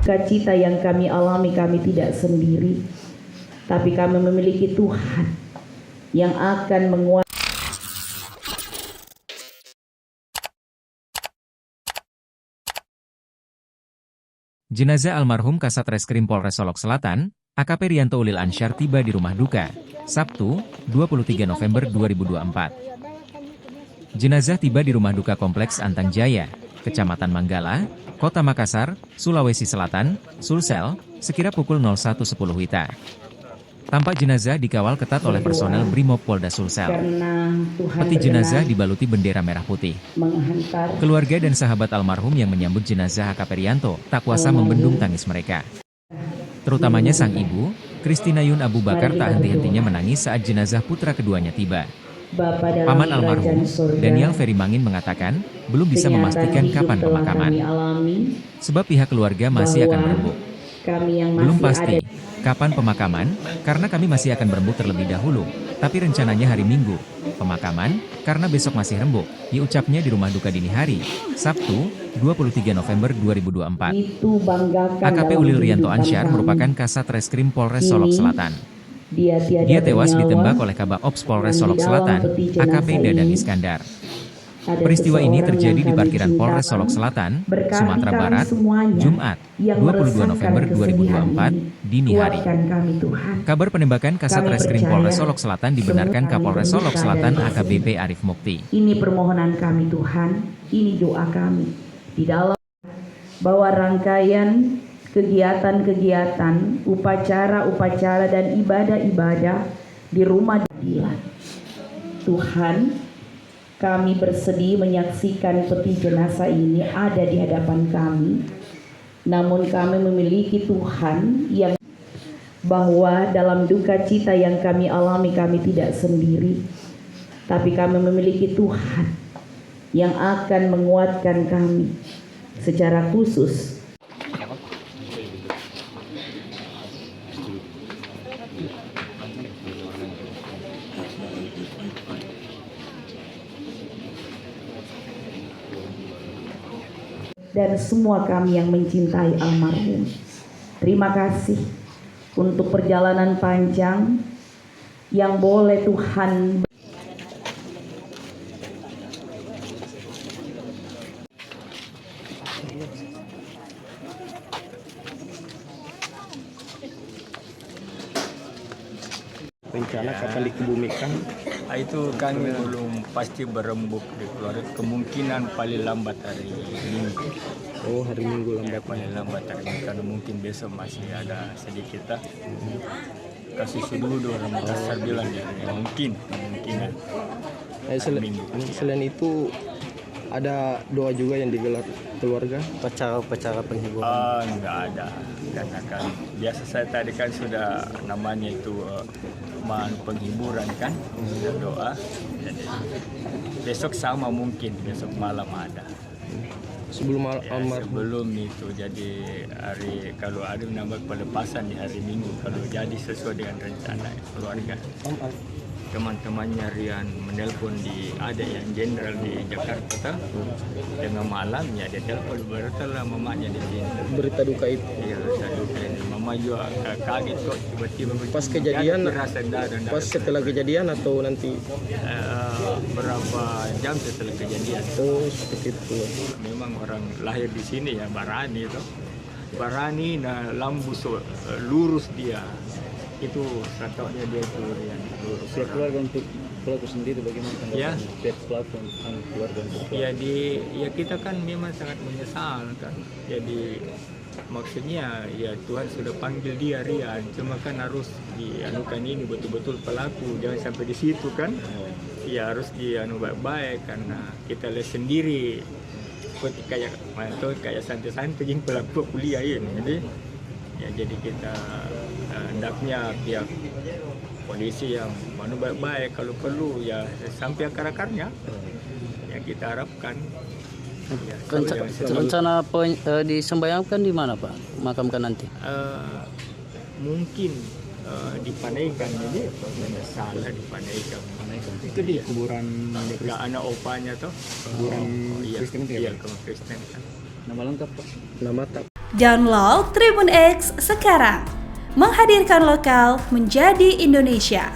Sukacita yang kami alami, kami tidak sendiri, tapi kami memiliki Tuhan yang akan menguatkan. Jenazah almarhum Kasat Reskrim Polres Solok Selatan, AKP Rianto Ulil Ansyar tiba di rumah duka, Sabtu, 23 November 2024. Jenazah tiba di rumah duka Kompleks Antang Jaya, Kecamatan Manggala, Kota Makassar, Sulawesi Selatan, Sulsel, sekira pukul 01.10 WITA. Tampak jenazah dikawal ketat oleh personel Brimob Polda Sulsel. Peti jenazah dibaluti bendera merah putih. Keluarga dan sahabat almarhum yang menyambut jenazah AKP Rianto tak kuasa membendung tangis mereka. Terutamanya sang ibu, Christina Yun Abu Bakar tak henti-hentinya menangis saat jenazah putra keduanya tiba. Paman almarhum, Daniel Ferry Mangin mengatakan, belum bisa memastikan kapan pemakaman. Sebab pihak keluarga masih akan berembuk. Belum pasti kapan pemakaman, karena kami masih akan berembuk terlebih dahulu, tapi rencananya hari Minggu. Pemakaman, karena besok masih rembuk, diucapnya di rumah duka dini hari, Sabtu, 23 November 2024. AKP Ulil Rianto Ansyar merupakan Kasat Reskrim Polres Solok Selatan. Dia tewas ditembak oleh Kabak Ops Polres Solok Selatan, AKP Dadan Iskandar. Peristiwa ini terjadi di parkiran Polres Solok Selatan, Sumatera Barat, Jumat, 22 November 2024, dini hari. Kabar penembakan Kasat Reskrim Polres Solok Selatan dibenarkan Kapolres Solok Selatan AKBP Arif Mukti. Ini permohonan kami Tuhan, ini doa kami. Di dalam bahwa rangkaian kegiatan-kegiatan, upacara-upacara dan ibadah-ibadah di rumah Dilan. Tuhan, kami bersedih menyaksikan peti jenazah ini ada di hadapan kami. Namun kami memiliki Tuhan yang bahwa dalam duka cita yang kami alami, kami tidak sendiri, tapi kami memiliki Tuhan yang akan menguatkan kami secara khusus. Dan semua kami yang mencintai almarhum, terima kasih untuk perjalanan panjang yang boleh Tuhan rencana kapan dikebumikan? Itu kami belum pasti berembuk di keluarga, kemungkinan paling lambat hari Minggu. Oh, hari Minggu Ya, lambat. paling lambat hari Minggu, karena mungkin besok masih ada sedikit lah. Kasih sudu orang Makassar bilang ya, kemungkinan Selain itu ada doa juga yang digelar keluarga, pacara penghiburan. Enggak ada, karena kan biasa saya tadi kan sudah namanya itu penghiburan kan, sudah doa. Jadi besok sama mungkin, besok malam ada. Sebelum sebelum itu, jadi hari kalau ada menambah pelepasan di hari Minggu kalau jadi sesuai dengan rencana keluarga. Teman-temannya Rian menelpon ada yang jenderal di Jakarta, tengah malam ya dia telepon beritalah mamanya di sini. Berita duka itu. Iya, berita duka ini. Mama juga kaget kok tiba-tiba. Pas kejadian, pas setelah kejadian atau nanti? Berapa jam setelah kejadian. Oh, seperti itu. Memang orang lahir di sini ya, Barani itu. Barani, nah lambus lurus dia. Itu satunya dia itu yang lurus. Pihak keluarga untuk pelaku sendiri bagaimana? Ya. Pihak pelaku keluarga untuk Ya kita kan memang sangat menyesal kan. Jadi maksudnya ya Tuhan sudah panggil dia Rian, cuma kan harus dianukan ini betul-betul pelaku, jangan sampai di situ kan. Ya harus dianu baik-baik karena kita lihat sendiri seperti kayak santai-santai yang pelaku kuliah ini. Jadi kita hendaknya pihak polisi yang baik-baik, kalau perlu ya sampai akar-akarnya yang kita harapkan. Ya, rencana disembayangkan di mana Pak? Makamkan nanti? Mungkin di Panaikan, jadi salah di Panaikan. Itu di kuburan anak opanya tuh. Kuburan Kristen itu ya? Iya, Kristen kan. Nama lengkap Pak? Nama tak. Download Tribun X sekarang. Menghadirkan lokal menjadi Indonesia.